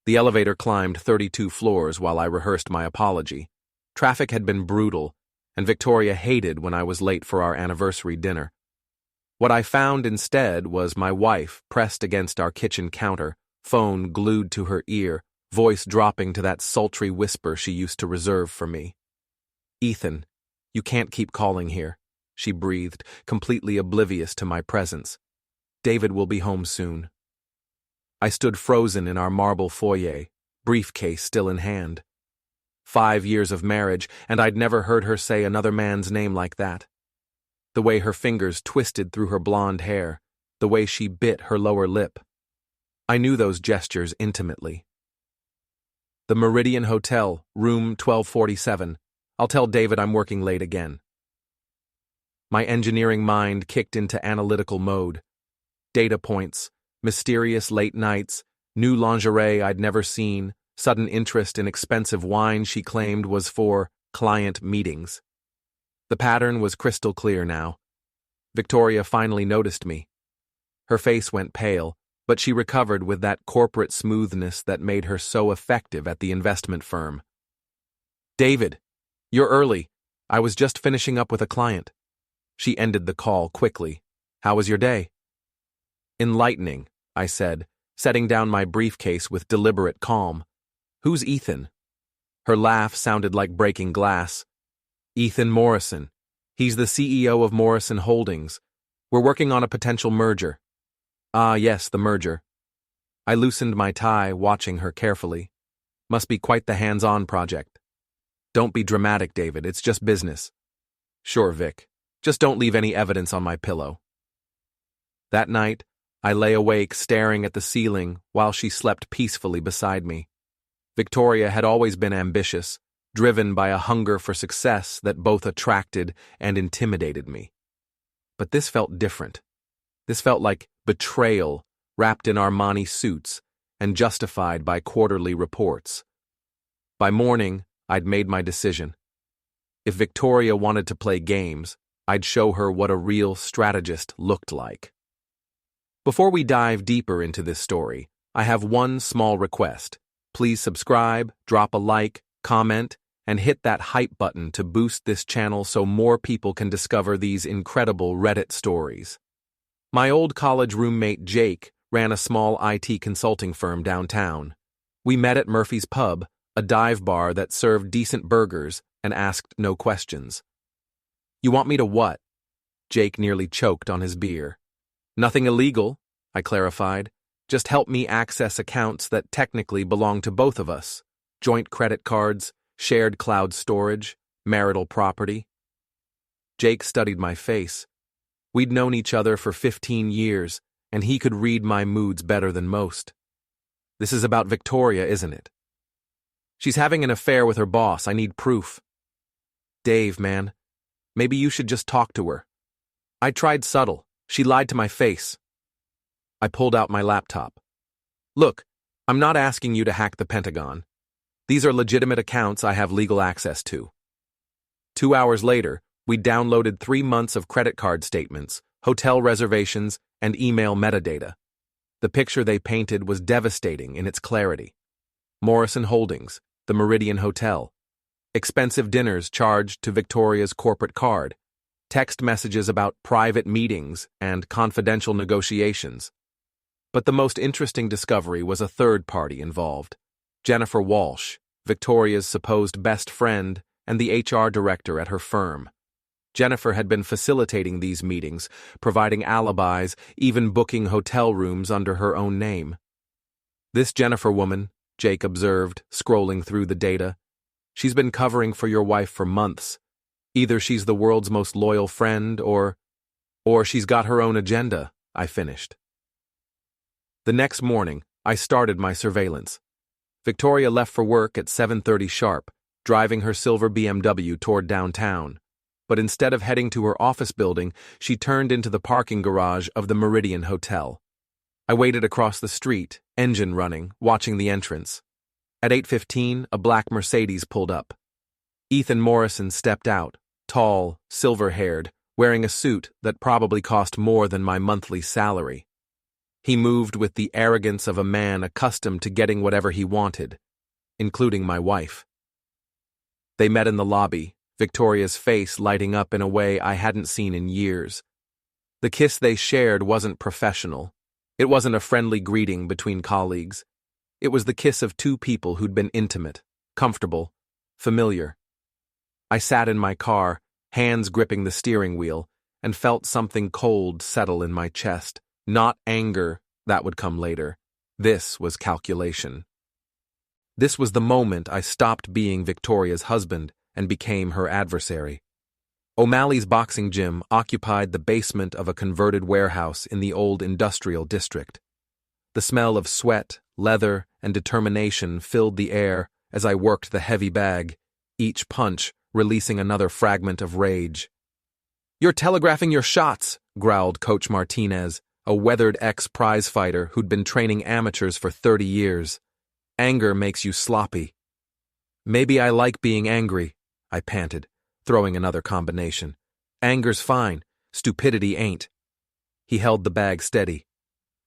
The elevator climbed 32 floors while I rehearsed my apology. Traffic had been brutal, and Victoria hated when I was late for our anniversary dinner. What I found instead was my wife pressed against our kitchen counter, phone glued to her ear, voice dropping to that sultry whisper she used to reserve for me. "Ethan, you can't keep calling here," she breathed, completely oblivious to my presence. "David will be home soon." I stood frozen in our marble foyer, briefcase still in hand. 5 years of marriage, and I'd never heard her say another man's name like that. The way her fingers twisted through her blonde hair, the way she bit her lower lip. I knew those gestures intimately. "The Meridian Hotel, room 1247. I'll tell David I'm working late again." My engineering mind kicked into analytical mode. Data points, mysterious late nights, new lingerie I'd never seen, sudden interest in expensive wine she claimed was for client meetings. The pattern was crystal clear now. Victoria finally noticed me. Her face went pale, but she recovered with that corporate smoothness that made her so effective at the investment firm. "David, you're early. I was just finishing up with a client." She ended the call quickly. "How was your day?" "Enlightening," I said, setting down my briefcase with deliberate calm. "Who's Ethan?" Her laugh sounded like breaking glass. "Ethan Morrison. He's the CEO of Morrison Holdings. We're working on a potential merger." "Ah, yes, the merger." I loosened my tie, watching her carefully. "Must be quite the hands-on project." "Don't be dramatic, David. It's just business." "Sure, Vic. Just don't leave any evidence on my pillow." That night, I lay awake staring at the ceiling while she slept peacefully beside me. Victoria had always been ambitious, driven by a hunger for success that both attracted and intimidated me. But this felt different. This felt like betrayal wrapped in Armani suits and justified by quarterly reports. By morning, I'd made my decision. If Victoria wanted to play games, I'd show her what a real strategist looked like. Before we dive deeper into this story, I have one small request. Please subscribe, drop a like, comment, and hit that hype button to boost this channel so more people can discover these incredible Reddit stories. My old college roommate Jake ran a small IT consulting firm downtown. We met at Murphy's Pub, a dive bar that served decent burgers and asked no questions. "You want me to what?" Jake nearly choked on his beer. "Nothing illegal," I clarified. "Just help me access accounts that technically belong to both of us. Joint credit cards, shared cloud storage, marital property." Jake studied my face. We'd known each other for 15 years, and he could read my moods better than most. "This is about Victoria, isn't it?" "She's having an affair with her boss. I need proof." "Dave, man, maybe you should just talk to her." "I tried subtle. She lied to my face." I pulled out my laptop. "Look, I'm not asking you to hack the Pentagon. These are legitimate accounts I have legal access to." 2 hours later, we downloaded 3 months of credit card statements, hotel reservations, and email metadata. The picture they painted was devastating in its clarity. Morrison Holdings, the Meridian Hotel. Expensive dinners charged to Victoria's corporate card. Text messages about private meetings and confidential negotiations. But the most interesting discovery was a third party involved. Jennifer Walsh, Victoria's supposed best friend and the HR director at her firm. Jennifer had been facilitating these meetings, providing alibis, even booking hotel rooms under her own name. "This Jennifer woman," Jake observed, scrolling through the data, "she's been covering for your wife for months. Either she's the world's most loyal friend or she's got her own agenda," I finished. The next morning, I started my surveillance. Victoria left for work at 7:30 sharp, driving her silver BMW toward downtown. But instead of heading to her office building, she turned into the parking garage of the Meridian Hotel. I waited across the street, engine running, watching the entrance. At 8:15, a black Mercedes pulled up. Ethan Morrison stepped out, tall, silver-haired, wearing a suit that probably cost more than my monthly salary. He moved with the arrogance of a man accustomed to getting whatever he wanted, including my wife. They met in the lobby, Victoria's face lighting up in a way I hadn't seen in years. The kiss they shared wasn't professional. It wasn't a friendly greeting between colleagues. It was the kiss of two people who'd been intimate, comfortable, familiar. I sat in my car, hands gripping the steering wheel, and felt something cold settle in my chest. Not anger, that would come later. This was calculation. This was the moment I stopped being Victoria's husband and became her adversary. O'Malley's boxing gym occupied the basement of a converted warehouse in the old industrial district. The smell of sweat, leather, and determination filled the air as I worked the heavy bag, each punch releasing another fragment of rage. "You're telegraphing your shots," growled Coach Martinez, a weathered ex-prize fighter who'd been training amateurs for 30 years. "Anger makes you sloppy." "Maybe I like being angry," I panted, throwing another combination. "Anger's fine, stupidity ain't." He held the bag steady.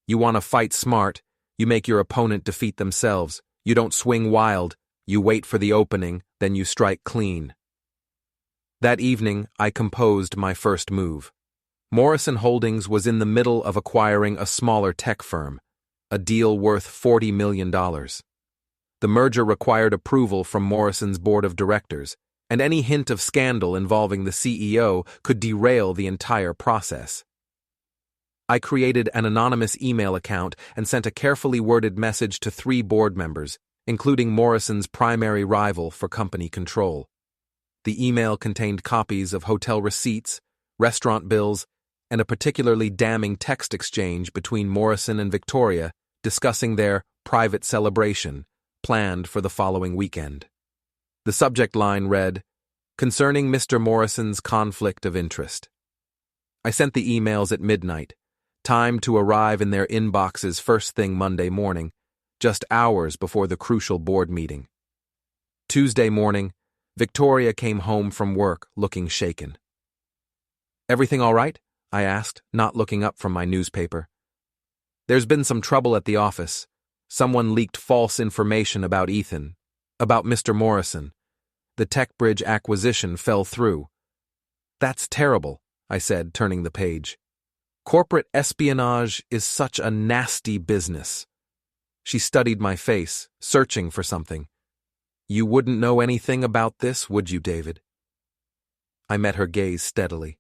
"You want to fight smart, you make your opponent defeat themselves. You don't swing wild, you wait for the opening, then you strike clean." That evening, I composed my first move. Morrison Holdings was in the middle of acquiring a smaller tech firm, a deal worth $40 million. The merger required approval from Morrison's board of directors, and any hint of scandal involving the CEO could derail the entire process. I created an anonymous email account and sent a carefully worded message to 3 board members, including Morrison's primary rival for company control. The email contained copies of hotel receipts, restaurant bills, and a particularly damning text exchange between Morrison and Victoria discussing their private celebration planned for the following weekend. The subject line read, "Concerning Mr. Morrison's conflict of interest." I sent the emails at midnight, timed to arrive in their inboxes first thing Monday morning, just hours before the crucial board meeting. Tuesday morning, Victoria came home from work looking shaken. "Everything all right?" I asked, not looking up from my newspaper. "There's been some trouble at the office. Someone leaked false information about Ethan, about Mr. Morrison. The TechBridge acquisition fell through." "That's terrible," I said, turning the page. "Corporate espionage is such a nasty business." She studied my face, searching for something. "You wouldn't know anything about this, would you, David?" I met her gaze steadily.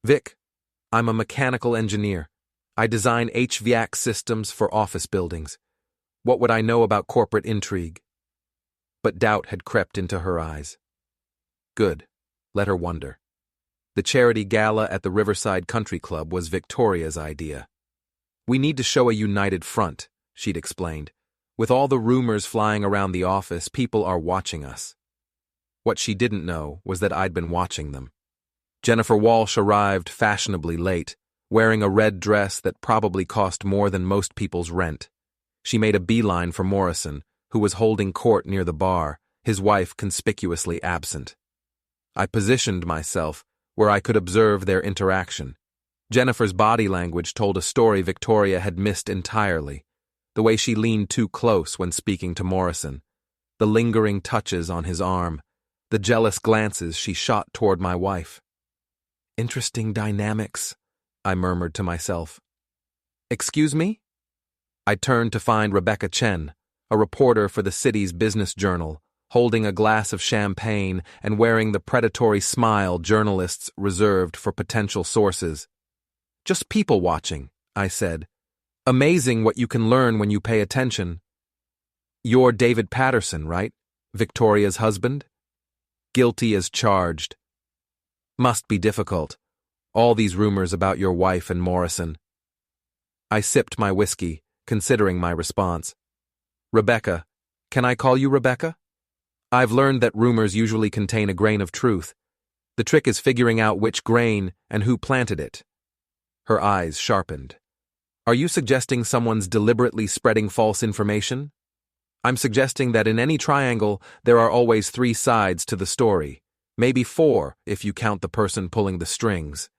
"Vic, I'm a mechanical engineer. I design HVAC systems for office buildings. What would I know about corporate intrigue?" But doubt had crept into her eyes. Good. Let her wonder. The charity gala at the Riverside Country Club was Victoria's idea. "We need to show a united front," she'd explained. "With all the rumors flying around the office, people are watching us." What she didn't know was that I'd been watching them. Jennifer Walsh arrived fashionably late, wearing a red dress that probably cost more than most people's rent. She made a beeline for Morrison, who was holding court near the bar, his wife conspicuously absent. I positioned myself where I could observe their interaction. Jennifer's body language told a story Victoria had missed entirely. The way she leaned too close when speaking to Morrison, the lingering touches on his arm, the jealous glances she shot toward my wife. "Interesting dynamics," I murmured to myself. "Excuse me?" I turned to find Rebecca Chen, a reporter for the city's business journal, holding a glass of champagne and wearing the predatory smile journalists reserved for potential sources. "Just people watching," I said. "Amazing what you can learn when you pay attention." "You're David Patterson, right? Victoria's husband?" "Guilty as charged." "Must be difficult. All these rumors about your wife and Morrison." I sipped my whiskey, considering my response. "Rebecca, can I call you Rebecca? I've learned that rumors usually contain a grain of truth. The trick is figuring out which grain and who planted it." Her eyes sharpened. "Are you suggesting someone's deliberately spreading false information?" "I'm suggesting that in any triangle, there are always 3 sides to the story. Maybe 4 if you count the person pulling the strings."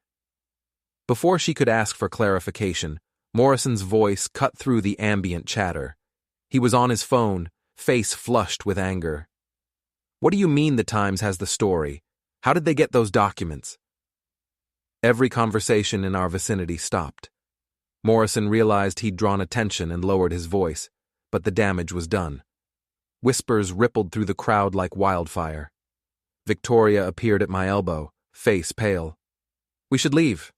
Before she could ask for clarification, Morrison's voice cut through the ambient chatter. He was on his phone, face flushed with anger. "What do you mean the Times has the story? How did they get those documents?" Every conversation in our vicinity stopped. Morrison realized he'd drawn attention and lowered his voice, but the damage was done. Whispers rippled through the crowd like wildfire. Victoria appeared at my elbow, face pale. "We should leave."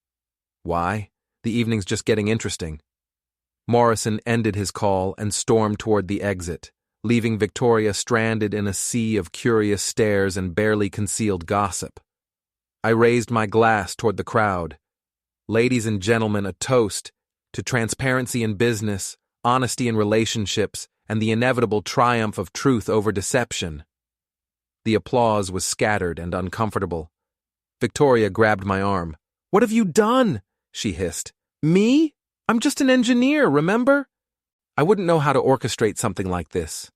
"Why? The evening's just getting interesting." Morrison ended his call and stormed toward the exit, leaving Victoria stranded in a sea of curious stares and barely concealed gossip. I raised my glass toward the crowd. "Ladies and gentlemen, a toast to transparency in business, honesty in relationships, and the inevitable triumph of truth over deception." The applause was scattered and uncomfortable. Victoria grabbed my arm. "What have you done?" she hissed. "Me? I'm just an engineer, remember? I wouldn't know how to orchestrate something like this."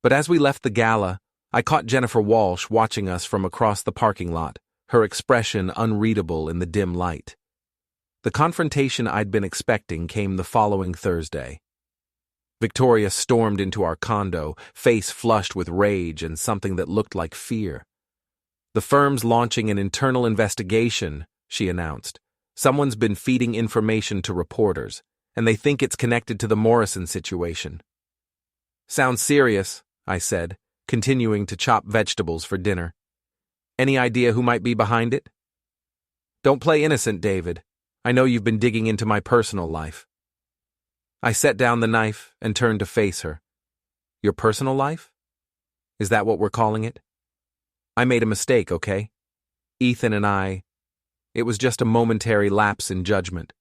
But as we left the gala, I caught Jennifer Walsh watching us from across the parking lot, her expression unreadable in the dim light. The confrontation I'd been expecting came the following Thursday. Victoria stormed into our condo, face flushed with rage and something that looked like fear. "The firm's launching an internal investigation," she announced. "Someone's been feeding information to reporters, and they think it's connected to the Morrison situation." "Sounds serious," I said, continuing to chop vegetables for dinner. "Any idea who might be behind it?" "Don't play innocent, David. I know you've been digging into my personal life." I set down the knife and turned to face her. "Your personal life? Is that what we're calling it? I made a mistake, okay? Ethan and I, it was just a momentary lapse in judgment.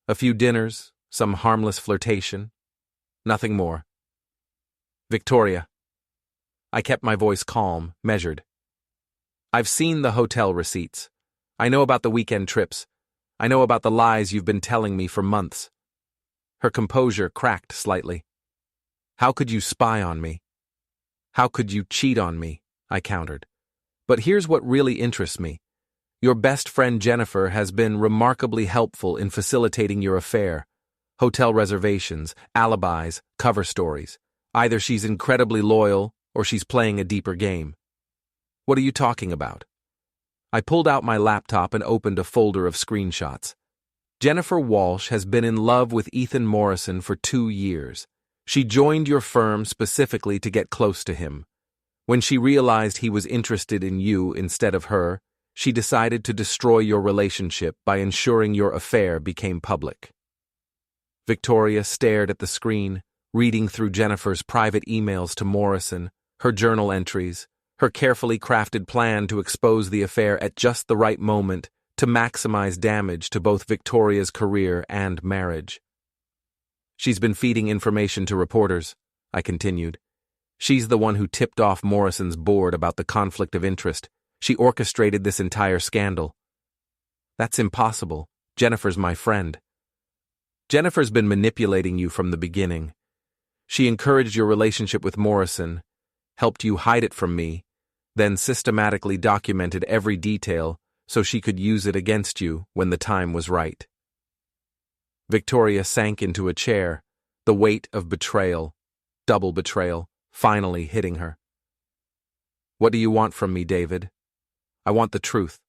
A few dinners, some harmless flirtation. Nothing more." "Victoria." I kept my voice calm, measured. "I've seen the hotel receipts. I know about the weekend trips. I know about the lies you've been telling me for months." Her composure cracked slightly. "How could you spy on me? How could you cheat on me?" I countered. "But here's what really interests me. Your best friend Jennifer has been remarkably helpful in facilitating your affair. Hotel reservations, alibis, cover stories. Either she's incredibly loyal or she's playing a deeper game." "What are you talking about?" I pulled out my laptop and opened a folder of screenshots. "Jennifer Walsh has been in love with Ethan Morrison for 2 years. She joined your firm specifically to get close to him. When she realized he was interested in you instead of her, she decided to destroy your relationship by ensuring your affair became public." Victoria stared at the screen, reading through Jennifer's private emails to Morrison, her journal entries, her carefully crafted plan to expose the affair at just the right moment to maximize damage to both Victoria's career and marriage. "She's been feeding information to reporters," I continued. "She's the one who tipped off Morrison's board about the conflict of interest. She orchestrated this entire scandal." "That's impossible. Jennifer's my friend." "Jennifer's been manipulating you from the beginning. She encouraged your relationship with Morrison, helped you hide it from me, then systematically documented every detail so she could use it against you when the time was right." Victoria sank into a chair, the weight of betrayal, double betrayal, finally hitting her. "What do you want from me, David?" "I want the truth,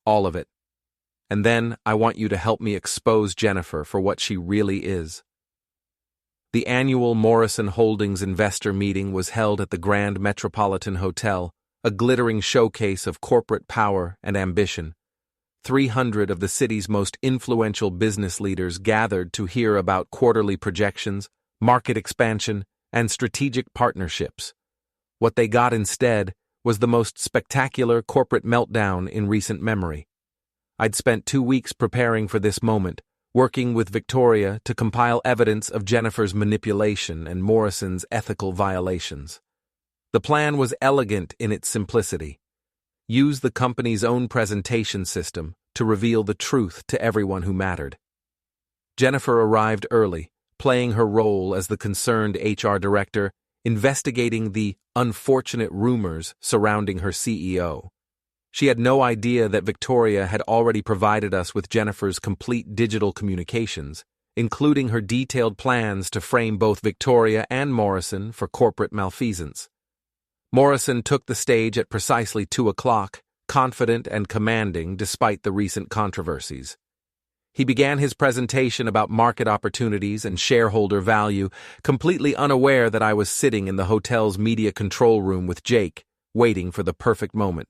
all of it. And then I want you to help me expose Jennifer for what she really is." The annual Morrison Holdings investor meeting was held at the Grand Metropolitan Hotel, a glittering showcase of corporate power and ambition. 300 of the city's most influential business leaders gathered to hear about quarterly projections, market expansion, and strategic partnerships. What they got instead was the most spectacular corporate meltdown in recent memory. I'd spent 2 weeks preparing for this moment, working with Victoria to compile evidence of Jennifer's manipulation and Morrison's ethical violations. The plan was elegant in its simplicity. Use the company's own presentation system to reveal the truth to everyone who mattered. Jennifer arrived early, playing her role as the concerned HR director, investigating the unfortunate rumors surrounding her CEO. She had no idea that Victoria had already provided us with Jennifer's complete digital communications, including her detailed plans to frame both Victoria and Morrison for corporate malfeasance. Morrison took the stage at precisely 2 o'clock, confident and commanding despite the recent controversies. He began his presentation about market opportunities and shareholder value, completely unaware that I was sitting in the hotel's media control room with Jake, waiting for the perfect moment.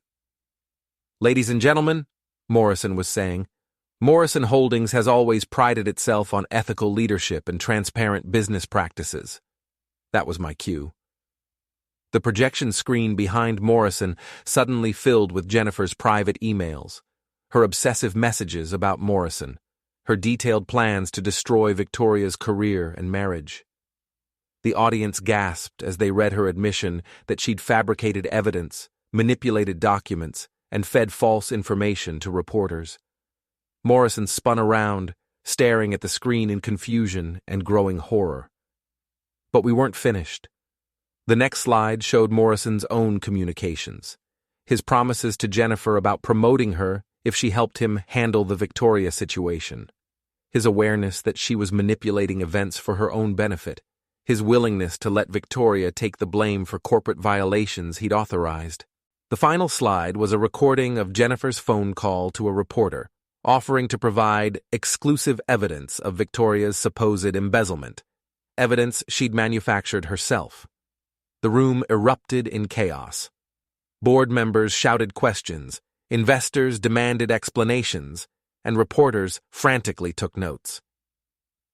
"Ladies and gentlemen," Morrison was saying, "Morrison Holdings has always prided itself on ethical leadership and transparent business practices." That was my cue. The projection screen behind Morrison suddenly filled with Jennifer's private emails, her obsessive messages about Morrison, her detailed plans to destroy Victoria's career and marriage. The audience gasped as they read her admission that she'd fabricated evidence, manipulated documents, and fed false information to reporters. Morrison spun around, staring at the screen in confusion and growing horror. But we weren't finished. The next slide showed Morrison's own communications, his promises to Jennifer about promoting her if she helped him handle the Victoria situation, his awareness that she was manipulating events for her own benefit, his willingness to let Victoria take the blame for corporate violations he'd authorized. The final slide was a recording of Jennifer's phone call to a reporter, offering to provide exclusive evidence of Victoria's supposed embezzlement, evidence she'd manufactured herself. The room erupted in chaos. Board members shouted questions, investors demanded explanations, and reporters frantically took notes.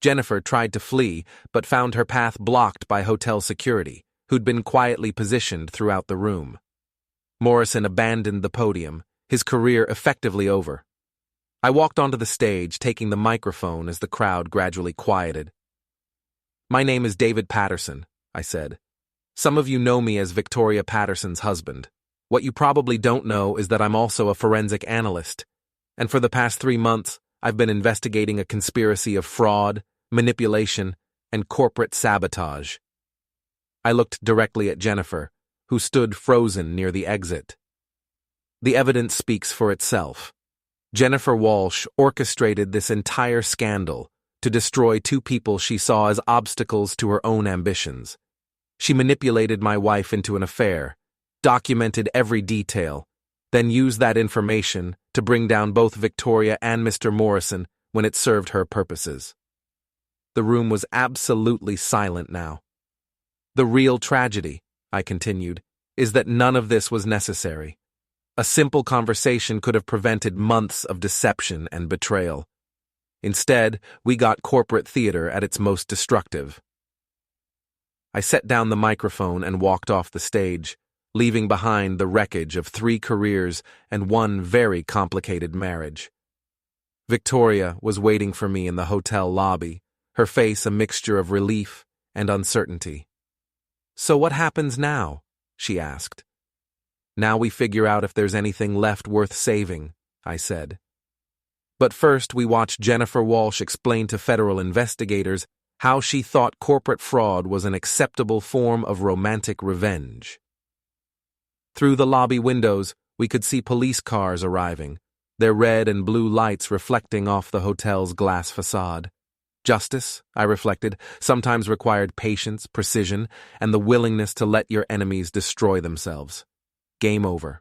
Jennifer tried to flee, but found her path blocked by hotel security, who'd been quietly positioned throughout the room. Morrison abandoned the podium, his career effectively over. I walked onto the stage, taking the microphone as the crowd gradually quieted. "My name is David Patterson," I said. "Some of you know me as Victoria Patterson's husband. What you probably don't know is that I'm also a forensic analyst, and for the past 3 months, I've been investigating a conspiracy of fraud, manipulation, and corporate sabotage." I looked directly at Jennifer, who stood frozen near the exit. The evidence speaks for itself. Jennifer Walsh orchestrated this entire scandal to destroy 2 people she saw as obstacles to her own ambitions. She manipulated my wife into an affair, documented every detail, then used that information to bring down both Victoria and Mr. Morrison when it served her purposes. The room was absolutely silent now. "The real tragedy," I continued, "is that none of this was necessary. A simple conversation could have prevented months of deception and betrayal. Instead, we got corporate theater at its most destructive." I set down the microphone and walked off the stage, leaving behind the wreckage of 3 careers and 1 very complicated marriage. Victoria was waiting for me in the hotel lobby, her face a mixture of relief and uncertainty. "So what happens now?" she asked. "Now we figure out if there's anything left worth saving," I said. But first we watched Jennifer Walsh explain to federal investigators how she thought corporate fraud was an acceptable form of romantic revenge. Through the lobby windows, we could see police cars arriving, their red and blue lights reflecting off the hotel's glass facade. Justice, I reflected, sometimes required patience, precision, and the willingness to let your enemies destroy themselves. Game over.